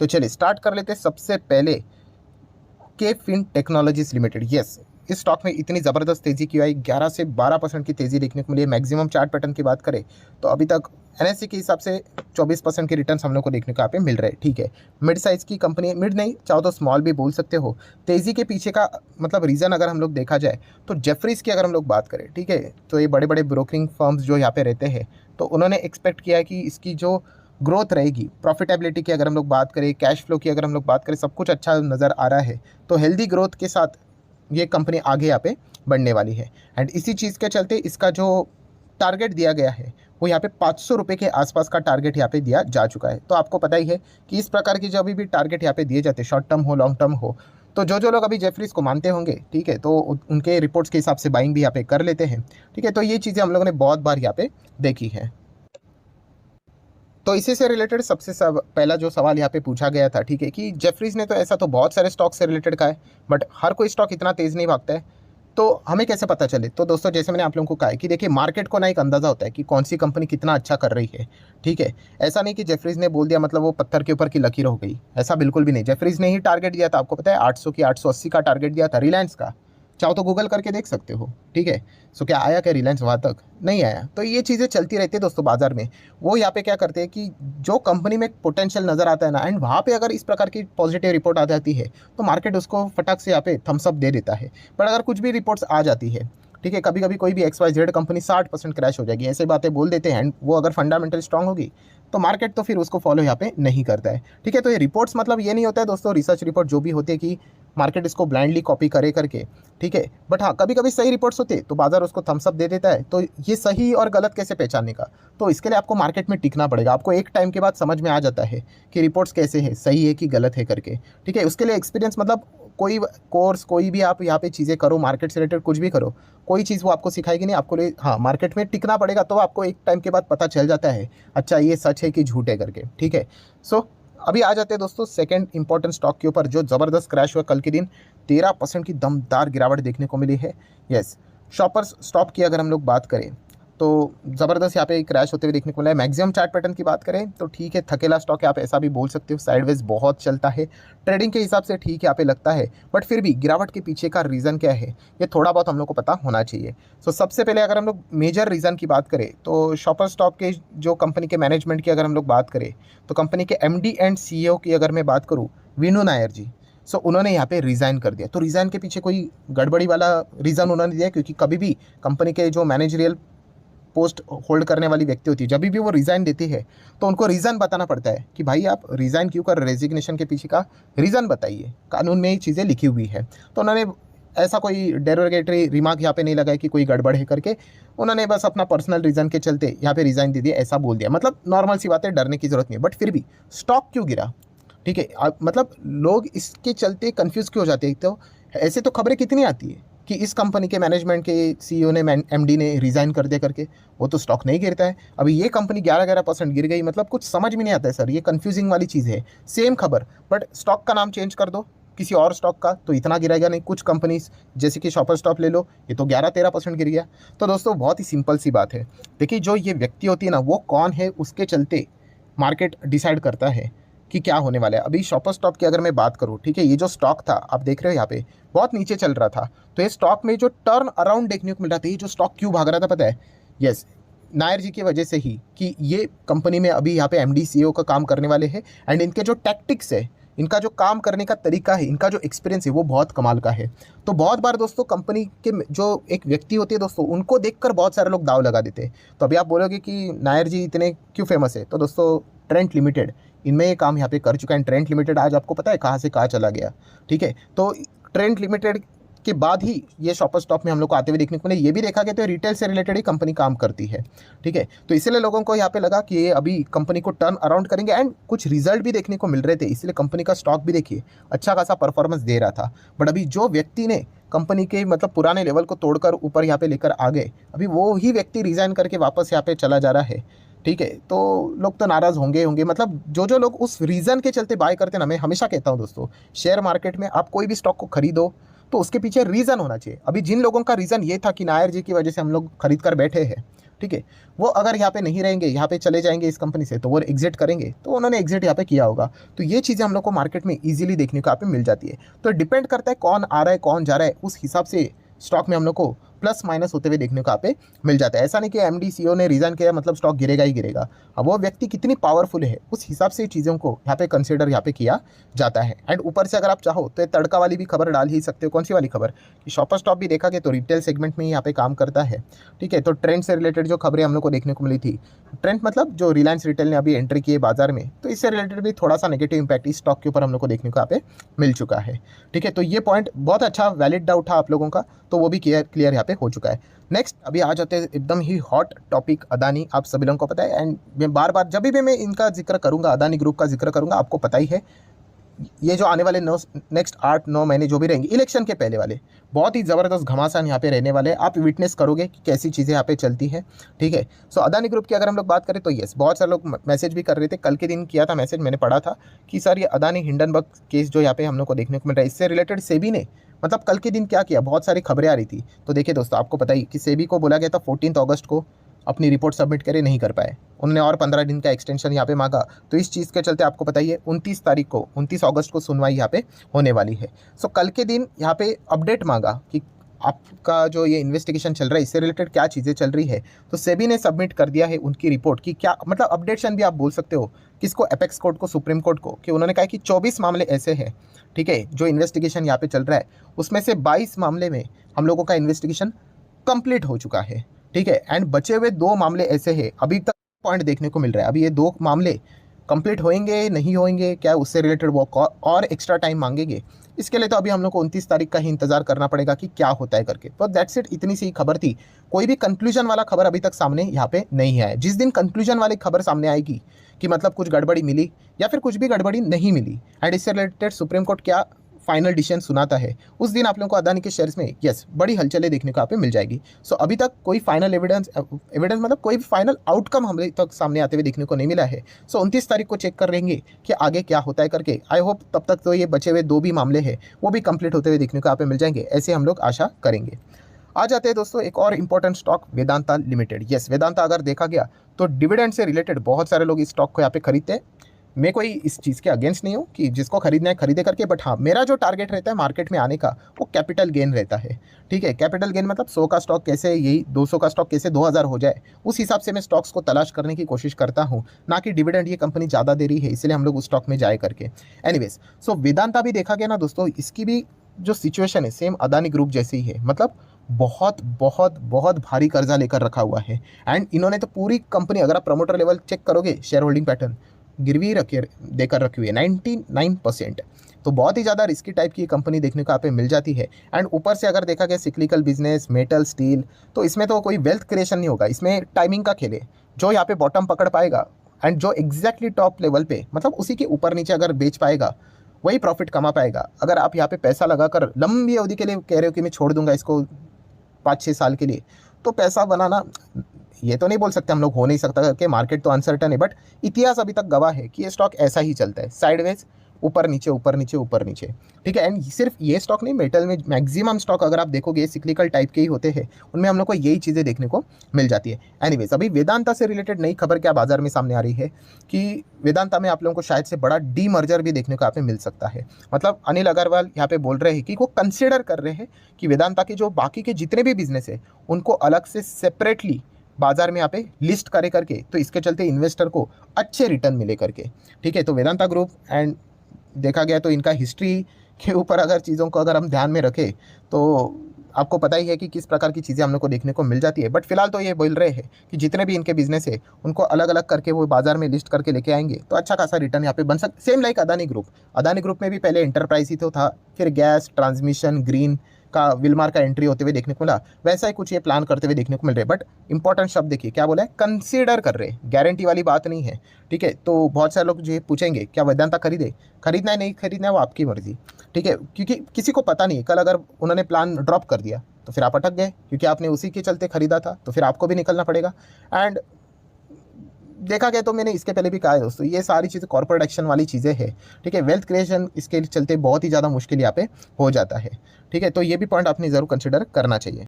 तो चलिए स्टार्ट कर लेते हैं। सबसे पहले के फिन टेक्नोलॉजीज लिमिटेड, यस, इस स्टॉक में इतनी ज़बरदस्त तेज़ी की आई, 11 से 12% की तेज़ी देखने को मिली है। मैक्सिमम चार्ट पैटर्न की बात करें तो अभी तक एनएससी के हिसाब से 24% के रिटर्न हम लोग को देखने को यहाँ पे मिल रहे हैं। ठीक है, मिड साइज़ की कंपनी, मिड नहीं चाहो तो स्मॉल भी बोल सकते हो। तेज़ी के पीछे का मतलब रीज़न अगर हम लोग देखा जाए तो जेफरीज की अगर हम लोग बात करें, ठीक है, तो ये बड़े बड़े ब्रोकरिंग फर्म्स जो यहाँ पे रहते हैं, तो उन्होंने एक्सपेक्ट किया कि इसकी जो ग्रोथ रहेगी, प्रॉफिटेबिलिटी की अगर हम लोग बात करें, कैश फ्लो की अगर हम लोग बात करें, सब कुछ अच्छा नज़र आ रहा है। तो हेल्दी ग्रोथ के साथ ये कंपनी आगे यहाँ पे बढ़ने वाली है। एंड इसी चीज़ के चलते इसका जो टारगेट दिया गया है वो यहाँ पे 500 रुपये के आसपास का टारगेट यहाँ पे दिया जा चुका है। तो आपको पता ही है कि इस प्रकार की जो अभी भी टारगेट यहाँ पे दिए जाते हैं, शॉर्ट टर्म हो लॉन्ग टर्म हो, तो जो लोग अभी जेफरीज को मानते होंगे, ठीक है, तो उनके रिपोर्ट्स के हिसाब से बाइंग भी यहाँ पे कर लेते हैं। ठीक है, तो ये चीज़ें हम लोगों ने बहुत बार यहाँ पे देखी है। तो इसी से रिलेटेड सबसे पहला जो सवाल यहाँ पे पूछा गया था, ठीक है, कि जेफरीज ने तो ऐसा तो बहुत सारे स्टॉक से रिलेटेड कहा है, बट हर कोई स्टॉक इतना तेज़ नहीं भागता है, तो हमें कैसे पता चले? तो दोस्तों जैसे मैंने आप लोगों को कहा है कि देखिए, मार्केट को ना एक अंदाज़ा होता है कि कौन सी कंपनी कितना अच्छा कर रही है। ठीक है, ऐसा नहीं कि जेफरीज ने बोल दिया मतलब वो पत्थर के ऊपर की लकीर हो गई, ऐसा बिल्कुल भी नहीं। जेफरीज ने ही टारगेट दिया था, आपको पता है 800 की 880 का टारगेट दिया था रिलायंस का। चाहो तो गूगल करके देख सकते हो। ठीक है, सो क्या आया क्या रिलायंस वहाँ तक? नहीं आया। तो ये चीज़ें चलती रहती है दोस्तों बाजार में। वो यहाँ पे क्या करते हैं कि जो कंपनी में पोटेंशियल नज़र आता है ना, एंड वहाँ पे अगर इस प्रकार की पॉजिटिव रिपोर्ट आ जाती है तो मार्केट उसको फटाक से यहाँ पे थम्सअप दे देता है। पर अगर कुछ भी रिपोर्ट्स आ जाती है, ठीक है, कभी कभी कोई भी XYZ कंपनी 60% क्रैश हो जाएगी, ऐसे बातें बोल देते हैं, एंड वो अगर फंडामेंटल स्ट्रांग होगी तो मार्केट तो फिर उसको फॉलो यहाँ पे नहीं करता है। ठीक है, तो ये रिपोर्ट्स मतलब ये नहीं होता है दोस्तों, रिसर्च रिपोर्ट जो भी होती है कि मार्केट इसको ब्लाइंडली कॉपी करे करके। ठीक है, बट हाँ, कभी कभी सही रिपोर्ट्स होते तो बाजार उसको थम्सअप दे देता है। तो ये सही और गलत कैसे पहचानने का? तो इसके लिए आपको मार्केट में टिकना पड़ेगा। आपको एक टाइम के बाद समझ में आ जाता है कि रिपोर्ट्स कैसे है, सही है कि गलत है करके। ठीक है, उसके लिए एक्सपीरियंस मतलब कोई कोर्स, कोई भी आप यहाँ पे चीज़ें करो, मार्केट से रिलेटेड कुछ भी करो, कोई चीज़ वो आपको सिखाएगी नहीं। आपको हाँ, मार्केट में टिकना पड़ेगा, तो आपको एक टाइम के बाद पता चल जाता है अच्छा ये सच है कि झूठ है करके। ठीक है, सो अभी आ जाते हैं दोस्तों सेकंड इंपॉर्टेंट स्टॉक के ऊपर, जो ज़बरदस्त क्रैश हुआ कल के दिन। 13% की दमदार गिरावट देखने को मिली है। यस, शॉपर्स स्टॉप की अगर हम लोग बात करें तो ज़बरदस्त यहाँ पे क्रैश होते हुए देखने को मिला है। मैक्सिमम चार्ट पैटर्न की बात करें तो ठीक है, थकेला स्टॉक है, आप ऐसा भी बोल सकते हो। साइडवेज बहुत चलता है, ट्रेडिंग के हिसाब से ठीक है यहाँ पे लगता है, बट फिर भी गिरावट के पीछे का रीज़न क्या है ये थोड़ा बहुत हम लोग को पता होना चाहिए। सो सबसे पहले अगर हम लोग मेजर रीज़न की बात करें तो शॉपर स्टॉक के जो कंपनी के मैनेजमेंट की अगर हम लोग बात करें तो कंपनी के MD एंड CEO की अगर मैं बात करूँ, विनू नायर जी, सो उन्होंने यहाँ पे रिज़ाइन कर दिया। तो रिज़ाइन के पीछे कोई गड़बड़ी वाला रीज़न उन्होंने दिया, क्योंकि कभी भी कंपनी के जो मैनेजरियल पोस्ट होल्ड करने वाली व्यक्ति होती है, जब भी वो रिज़ाइन देती है तो उनको रीज़न बताना पड़ता है कि भाई आप रिज़ाइन क्यों कर, रेजिग्नेशन के पीछे का रीज़न बताइए। कानून में ये चीज़ें लिखी हुई है। तो उन्होंने ऐसा कोई डेरोगेटरी रिमार्क यहाँ पे नहीं लगाया कि कोई गड़बड़ है करके। उन्होंने बस अपना पर्सनल रीज़न के चलते यहाँ पे रिज़ाइन दे दिया, ऐसा बोल दिया। मतलब नॉर्मल सी बात है, डरने की ज़रूरत नहीं है। बट फिर भी स्टॉक क्यों गिरा? ठीक है, मतलब लोग इसके चलते कंफ्यूज क्यों हो जाते हैं? तो ऐसे तो खबरें कितनी आती है कि इस कंपनी के मैनेजमेंट के CEO ने, MD ने रिज़ाइन कर दिया करके, वो तो स्टॉक नहीं गिरता है। अभी ये कंपनी 11% गिर गई, मतलब कुछ समझ में नहीं आता है सर, ये कंफ्यूजिंग वाली चीज़ है। सेम खबर, बट स्टॉक का नाम चेंज कर दो किसी और स्टॉक का तो इतना गिरेगा नहीं। कुछ कंपनीज जैसे कि शॉपर स्टॉप ले लो, ये तो 11-13% गिर गया। तो दोस्तों बहुत ही सिंपल सी बात है, देखिए जो ये व्यक्ति होती है ना, वो कौन है उसके चलते मार्केट डिसाइड करता है कि क्या होने वाला है। अभी शॉपर स्टॉप की अगर मैं बात करूँ, ठीक है, ये जो स्टॉक था आप देख रहे हो यहाँ पे बहुत नीचे चल रहा था, तो ये स्टॉक में जो टर्न अराउंड देखने को मिल रहा था, ये जो स्टॉक क्यों भाग रहा था पता है? यस, नायर जी की वजह से ही, कि ये कंपनी में अभी यहाँ पे MD CEO का काम करने वाले हैं, एंड इनके जो टैक्टिक्स है, इनका जो काम करने का तरीका है, इनका जो एक्सपीरियंस है वो बहुत कमाल का है। तो बहुत बार दोस्तों कंपनी के जो एक व्यक्ति होते हैं दोस्तों, उनको देखकर बहुत सारे लोग दाव लगा देते हैं। तो अभी आप बोलोगे कि नायर जी इतने क्यों फेमस है, तो दोस्तों ट्रेंट लिमिटेड इनमें ये काम यहाँ पे कर चुका है। ट्रेंट लिमिटेड आज आपको पता है कहाँ से कहाँ चला गया। ठीक है, तो ट्रेंट लिमिटेड के बाद ही ये शॉपर स्टॉप में हम लोग को आते हुए देखने को मिले। ये भी देखा गया तो रिटेल से रिलेटेड ही कंपनी काम करती है। ठीक है, तो इसलिए लोगों को यहाँ पे लगा कि ये अभी कंपनी को टर्न अराउंड करेंगे, एंड कुछ रिजल्ट भी देखने को मिल रहे थे, इसलिए कंपनी का स्टॉक भी देखिए अच्छा खासा परफॉर्मेंस दे रहा था। बट अभी जो व्यक्ति ने कंपनी के मतलब पुराने लेवल को तोड़कर ऊपर यहाँ पे लेकर आ गए, अभी वो ही व्यक्ति रिजाइन करके वापस यहाँ पे चला जा रहा है। ठीक है, तो लोग तो नाराज़ होंगे। मतलब जो लोग उस रीज़न के चलते बाय करते हैं ना, मैं हमेशा कहता हूँ दोस्तों, शेयर मार्केट में आप कोई भी स्टॉक को खरीदो तो उसके पीछे रीज़न होना चाहिए। अभी जिन लोगों का रीज़न ये था कि नायर जी की वजह से हम लोग खरीद कर बैठे हैं, ठीक है, वो अगर यहाँ पे नहीं रहेंगे, यहाँ पे चले जाएंगे इस कंपनी से, तो वो एग्जिट करेंगे, तो उन्होंने एग्जिट यहाँ पे किया होगा। तो ये चीज़ें हम लोग को मार्केट में ईजिली देखने को यहाँ पे मिल जाती है। तो डिपेंड करता है कौन आ रहा है कौन जा रहा है, उस हिसाब से स्टॉक में हम लोग को प्लस माइनस होते हुए देखने को यहाँ पे मिल जाता है। ऐसा नहीं कि एमडी सीईओ ने रिजाइन किया मतलब स्टॉक गिरेगा ही गिरेगा। अब वो व्यक्ति कितनी पावरफुल है उस हिसाब से चीज़ों को यहाँ पे कंसिडर यहाँ पे किया जाता है। एंड ऊपर से अगर आप चाहो तो ये तड़का वाली भी खबर डाल ही सकते हो। कौन सी वाली खबर कि शॉपर स्टॉप भी देखा गया तो रिटेल सेगमेंट में ही यहाँ पे काम करता है, ठीक है। तो ट्रेंड से रिलेटेड जो खबरें हम लोग को देखने को मिली थी, ट्रेंड मतलब जो रिलायंस रिटेल ने अभी एंट्री की है बाजार में, तो इससे रिलेटेड भी थोड़ा सा नेगेटिव इंपैक्ट इस स्टॉक के ऊपर हम लोग को देखने को यहाँ पे मिल चुका है, ठीक है। तो ये पॉइंट बहुत अच्छा वैलिड डाउट था आप लोगों का, तो वो भी क्लियर यहाँ पे हो चुका है। नेक्स्ट अभी आ जाते हैं एकदम ही हॉट टॉपिक अदानी। आप सभी लोगों को पता है, एंड मैं बार बार जब भी मैं इनका जिक्र करूंगा, अदानी ग्रुप का जिक्र करूंगा, आपको पता ही है ये जो आने वाले नेक्स्ट 8-9 महीने जो भी रहेंगे इलेक्शन के पहले वाले, बहुत ही ज़बरदस्त घमासान यहाँ पे रहने वाले हैं। आप विटनेस करोगे कि कैसी चीज़ें यहाँ पे चलती है, ठीक है। सो अदानी ग्रुप की अगर हम लोग बात करें तो यस, बहुत सारे लोग मैसेज भी कर रहे थे, कल के दिन किया था मैसेज, मैंने पढ़ा था कि सर ये अदानी हिंडनबर्ग केस जो यहाँ पे हम लोग को देखने को मिल रहा है, इससे रिलेटेड सेबी ने मतलब कल के दिन क्या किया, बहुत सारी खबरें आ रही थी। तो देखिए दोस्तों, आपको पता ही कि सेबी को बोला गया था 14 अगस्त को अपनी रिपोर्ट सबमिट करे, नहीं कर पाए, उन्होंने और 15 दिन का एक्सटेंशन यहाँ पे मांगा। तो इस चीज़ के चलते आपको पता ही है 29 अगस्त को सुनवाई यहाँ पे होने वाली है। सो कल के दिन यहाँ पे अपडेट मांगा कि आपका जो ये इन्वेस्टिगेशन चल रहा है इससे रिलेटेड क्या चीज़ें चल रही है। तो सेबी ने सबमिट कर दिया है उनकी रिपोर्ट की, क्या मतलब अपडेशन भी आप बोल सकते हो किसको, एपेक्स कोर्ट को, सुप्रीम कोर्ट को, कि उन्होंने कहा कि 24 मामले ऐसे हैं, ठीक है, जो इन्वेस्टिगेशन यहाँ पे चल रहा है, उसमें से 22 मामले में हम लोगों का इन्वेस्टिगेशन कंप्लीट हो चुका है, ठीक है। एंड बचे हुए 2 मामले ऐसे हैं, अभी तक पॉइंट देखने को मिल रहा है, अभी ये 2 मामले कंप्लीट होंगे नहीं होंगे, क्या उससे रिलेटेड वो और एक्स्ट्रा टाइम मांगेंगे, इसके लिए तो अभी हम लोग को 29 तारीख का ही इंतजार करना पड़ेगा कि क्या होता है करके। तो दैट्स इट, इतनी सी खबर थी, कोई भी कंक्लूजन वाला खबर अभी तक सामने यहाँ पे नहीं आया। जिस दिन कंक्लूजन वाली खबर सामने आएगी कि मतलब कुछ गड़बड़ी मिली या फिर कुछ भी गड़बड़ी नहीं मिली एंड इससे रिलेटेड सुप्रीम कोर्ट क्या फाइनल डिसीजन सुनाता है, उस दिन आप लोगों को अदानी के शेयर्स में यस बड़ी हलचलें देखने को यहाँ पे मिल जाएगी। सो अभी तक कोई फाइनल एविडेंस मतलब कोई भी फाइनल आउटकम हमें तक सामने आते हुए देखने को नहीं मिला है। सो 29 तारीख को चेक कर लेंगे कि आगे क्या होता है करके। आई होप तब तक तो ये बचे हुए 2 भी मामले हैं वो भी कंप्लीट होते हुए देखने को यहाँ पे मिल जाएंगे, ऐसे हम लोग आशा करेंगे। आ जाते हैं दोस्तों एक और important stock, Vedanta limited. Yes, Vedanta अगर देखा गया तो डिविडेंड से रिलेटेड बहुत सारे लोग इस स्टॉक को यहाँ पे खरीदते हैं। मैं कोई इस चीज़ के अगेंस्ट नहीं हूँ कि जिसको खरीदना है खरीदे करके, बट हाँ मेरा जो टारगेट रहता है मार्केट में आने का वो कैपिटल गेन रहता है, ठीक है। कैपिटल गेन मतलब 100 का स्टॉक कैसे, यही 200 का स्टॉक कैसे 2000 हो जाए, उस हिसाब से मैं स्टॉक्स को तलाश करने की कोशिश करता हूँ, ना कि डिविडेंड ये कंपनी ज़्यादा दे रही है इसलिए हम लोग उस स्टॉक में जाए करके। एनीवेज, सो वेदांता भी देखा गया ना दोस्तों, इसकी भी जो सिचुएशन है सेम अदानी ग्रुप जैसे ही है, मतलब बहुत बहुत बहुत भारी कर्जा लेकर रखा हुआ है। एंड इन्होंने तो पूरी कंपनी, अगर आप प्रमोटर लेवल चेक करोगे शेयर होल्डिंग पैटर्न, गिरवी रखे देकर रखी हुई है 99%। तो बहुत ही ज़्यादा रिस्की टाइप की कंपनी देखने को यहाँ पे मिल जाती है। एंड ऊपर से अगर देखा गया सिक्लिकल बिजनेस, मेटल, स्टील, तो इसमें तो कोई वेल्थ क्रिएशन नहीं होगा, इसमें टाइमिंग का खेल है। जो यहाँ पे बॉटम पकड़ पाएगा एंड जो एग्जैक्टली टॉप लेवल पे मतलब उसी के ऊपर नीचे अगर बेच पाएगा वही प्रॉफिट कमा पाएगा। अगर आप यहाँ पे पैसा लगाकर लंबी अवधि के लिए कह रहे हो कि मैं छोड़ दूंगा इसको 5-6 साल के लिए, तो पैसा बनाना ये तो नहीं बोल सकते हम लोग हो नहीं सकता करके, मार्केट तो अनसर्टन है, बट इतिहास अभी तक गवाह है कि ये स्टॉक ऐसा ही चलता है, साइडवेज, ऊपर नीचे ऊपर नीचे ऊपर नीचे, ठीक है। एंड सिर्फ ये स्टॉक नहीं, मेटल में मैक्सिमम स्टॉक अगर आप देखोगे सिक्लिकल टाइप के ही होते हैं, उनमें हम लोग को यही चीज़ें देखने को मिल जाती है। एनीवेज, अभी वेदांता से रिलेटेड नई खबर क्या बाजार में सामने आ रही है कि वेदांता में आप लोगों को शायद से बड़ा डीमर्जर भी देखने को यहाँ पे मिल सकता है। मतलब अनिल अग्रवाल यहाँ पे बोल रहे हैं कि वो कंसिडर कर रहे हैं कि वेदांता के जो बाकी के जितने भी बिजनेस है उनको अलग से सेपरेटली बाजार में यहाँ पे लिस्ट करे करके, तो इसके चलते इन्वेस्टर को अच्छे रिटर्न मिले करके, ठीक है। तो वेदांता ग्रुप एंड देखा गया तो इनका हिस्ट्री के ऊपर अगर चीज़ों को अगर हम ध्यान में रखें तो आपको पता ही है कि किस प्रकार की चीज़ें हम लोग को देखने को मिल जाती है। बट फिलहाल तो ये बोल रहे हैं कि जितने भी इनके बिजनेस है उनको अलग अलग करके वो बाजार में लिस्ट करके लेके आएंगे तो अच्छा खासा रिटर्न यहाँ पे बन सकता। सेम लाइक अदानी ग्रुप में भी पहले एंटरप्राइज ही तो था, फिर गैस, ट्रांसमिशन, ग्रीन का विलमार का एंट्री होते हुए देखने को मिला, वैसा ही कुछ ये प्लान करते हुए देखने को मिल रहे हैं। बट इंपॉर्टेंट शब्द देखिए क्या बोला है, कंसीडर कर रहे, गारंटी वाली बात नहीं है, ठीक है। तो बहुत सारे लोग जो पूछेंगे क्या वेदांता खरीदना है नहीं खरीदना है वो आपकी मर्जी, ठीक है, क्योंकि किसी को पता नहीं है, कल अगर उन्होंने प्लान ड्रॉप कर दिया तो फिर आप अटक गए, क्योंकि आपने उसी के चलते खरीदा था, तो फिर आपको भी निकलना पड़ेगा। एंड देखा गया तो मैंने इसके पहले भी कहा है दोस्तों, ये सारी चीज़ें कॉर्पोरेट एक्शन वाली चीज़ें हैं, ठीक है। वेल्थ क्रिएशन इसके चलते बहुत ही ज़्यादा मुश्किल यहाँ पे हो जाता है, ठीक है। तो ये भी पॉइंट आपने ज़रूर कंसिडर करना चाहिए।